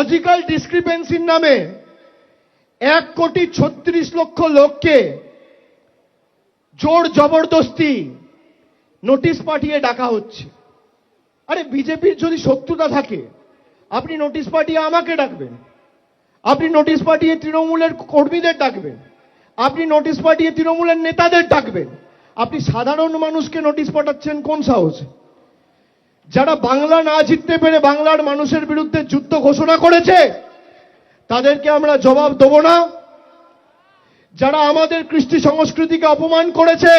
Logical ডিসক্রিপেন্সির নামে 1,36,00,000 লোককে জোর জবরদস্তি নোটিশ পাঠিয়ে ডাকা হচ্ছে। আরে বিজেপির যদি শত্রুতা থাকে আপনি নোটিশ পাঠিয়ে আমাকে ডাকবেন, আপনি নোটিশ পাঠিয়ে তৃণমূলের কর্মীদের ডাকবেন, আপনি নোটিশ পাঠিয়ে তৃণমূলের নেতাদের ডাকবেন। আপনি সাধারণ মানুষকে নোটিশ পাঠাচ্ছেন কোন সাহসে? যারা বাংলা না জিততে পেরে বাংলার মানুষের বিরুদ্ধে যুদ্ধ ঘোষণা করেছে তাদেরকে আমরা জবাব দেব না? যারা আমাদের কৃষ্টি সংস্কৃতিকে অপমান করেছে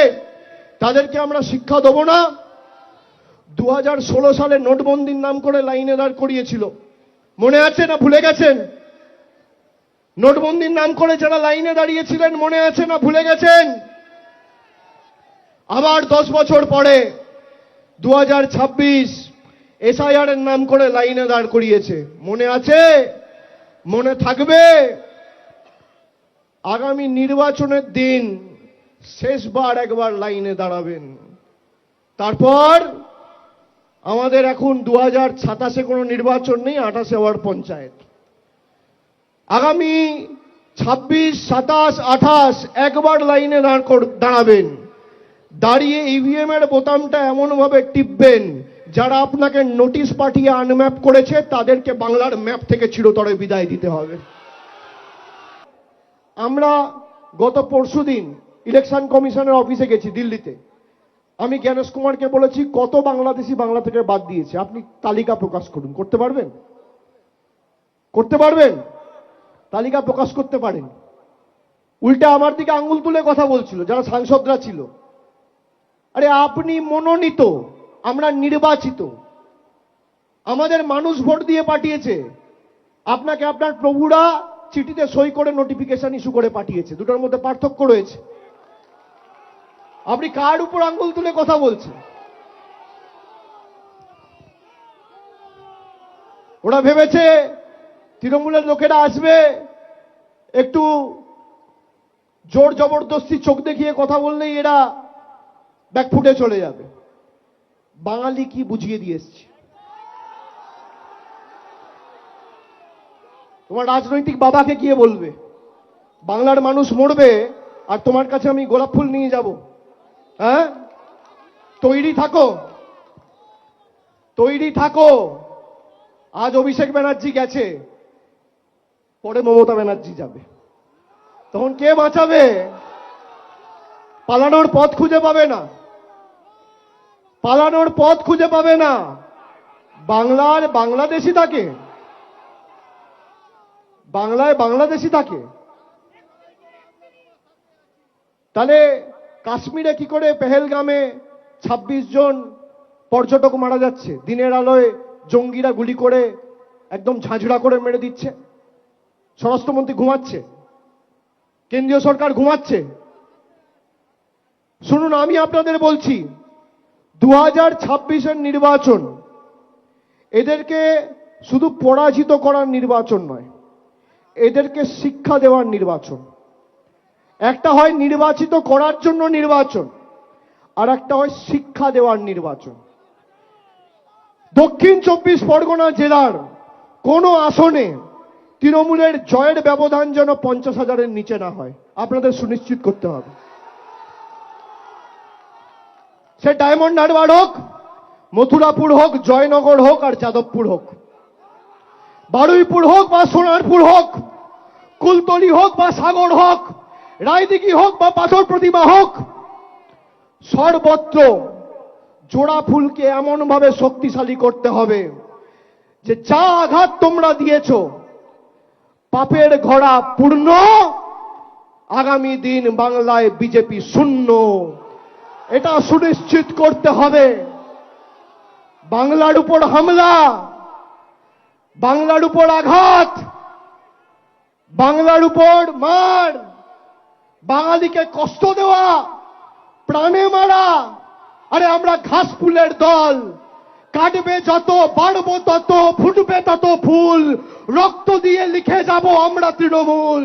তাদেরকে আমরা শিক্ষা দেব না? 2016 সালে নোটবন্দির নাম করে লাইনে দাঁড় করিয়েছিল, মনে আছে না ভুলে গেছেন? নোটবন্দির নাম করে যারা লাইনে দাঁড়িয়েছিলেন মনে আছে না ভুলে গেছেন? আবার 10 বছর পরে 2026 এসআইআর এর নাম করে লাইনে দাঁড় করিয়েছে, মনে আছে? মনে থাকবে? আগামী নির্বাচনের দিন শেষবার একবার লাইনে দাঁড়াবেন, তারপর আমাদের এখন 2027-এ কোনো নির্বাচন নেই, 28-এ আবার পঞ্চায়েত। আগামী 26, 27, 28 একবার লাইনে দাঁড়াবেন, দাঁড়িয়ে ইভিএম এর বোতামটা এমন ভাবে টিপবেন যারা আপনাকে নোটিশ পাঠিয়ে আনম্যাপ করেছে তাদেরকে বাংলার ম্যাপ থেকে চিরতরে বিদায় দিতে হবে। আমরা গত পরশুদিন ইলেকশন কমিশনের অফিসে গেছি দিল্লিতে। আমি জ্ঞানেশ কুমারকে বলেছি কত বাংলাদেশি বাংলা থেকে বাদ দিয়েছে আপনি তালিকা প্রকাশ করুন। করতে পারবেন? করতে পারবেন? তালিকা প্রকাশ করতে পারেন। উল্টে আমার দিকে আঙ্গুল তুলে কথা বলছিল যারা সাংসদরা ছিল। আরে আপনি মনোনীত, আমরা নির্বাচিত, আমাদের মানুষ ভোট দিয়ে পাঠিয়েছে, আপনাকে আপনার প্রভুরা চিঠিতে সই করে নোটিফিকেশন ইস্যু করে পাঠিয়েছে, দুটোর মধ্যে পার্থক্য রয়েছে। আপনি কার উপর আঙ্গুল তুলে কথা বলছেন? ওরা ভেবেছে তৃণমূলের লোকেরা আসবে, একটু জোর জবরদস্তি চোখ দেখিয়ে কথা বললেই এরা ব্যাকফুটে চলে যাবে। বাঙালি কি বুঝিয়ে দিয়ে এসছে? তোমার রাজনৈতিক বাবাকে গিয়ে বলবে বাংলার মানুষ মরবে আর তোমার কাছে আমি গোলাপ ফুল নিয়ে যাব? হ্যাঁ, তৈরি থাকো, তৈরি থাকো। আজ অভিষেক ব্যানার্জি গেছে, পরে মমতা ব্যানার্জি যাবে, তখন কে বাঁচাবে? পালানোর পথ খুঁজে পাবে না, পালানোর পথ খুঁজে পাবে না। বাংলার বাংলাদেশি থাকে, বাংলায় বাংলাদেশি থাকে। তাহলে কাশ্মীরে কি করে পেহেলগামে 26 জন পর্যটক মারা যাচ্ছে? দিনের আলোয় জঙ্গিরা গুলি করে একদম ঝাঁঝরা করে মেরে দিচ্ছে, স্বরাষ্ট্রমন্ত্রী ঘুমাচ্ছে, কেন্দ্রীয় সরকার ঘুমাচ্ছে। শুনুন, আমি আপনাদের বলছি 2026-এর নির্বাচন এদেরকে শুধু পরাজিত করার নির্বাচন নয়, এদেরকে শিক্ষা দেওয়ার নির্বাচন। একটা হয় নির্বাচিত করার জন্য নির্বাচন, আর একটা হয় শিক্ষা দেওয়ার নির্বাচন। দক্ষিণ 24 পরগনা জেলার কোন আসনে তৃণমূলের জয়ের ব্যবধান যেন 50,000-এর নিচে না হয়, আপনাদের সুনিশ্চিত করতে হবে। সে ডায়মন্ড হারবার হোক, মথুরাপুর হোক, জয়নগর হোক আর যাদবপুর হোক, বারুইপুর হোক বা সোনারপুর হোক, কুলতলি হোক বা সাগর হোক, রায়দিঘি হোক বা পাথর প্রতিমা হোক, সর্বত্র জোড়া ফুলকে এমন ভাবে শক্তিশালী করতে হবে যে যা আঘাত তোমরা দিয়েছ পাপের ঘোড়া পূর্ণ, আগামী দিন বাংলায় বিজেপি শূন্য, এটা সুনিশ্চিত করতে হবে। বাংলার উপর হামলা, বাংলার উপর আঘাত, বাংলার উপর মার, বাঙালিকে কষ্ট দেওয়া, প্রাণে মারা। আরে আমরা ঘাস ফুলের দল, কাটবে যত, বাড়বো তত, ফুটবে তত ফুল, রক্ত দিয়ে লিখে যাব আমরা তৃণমূল।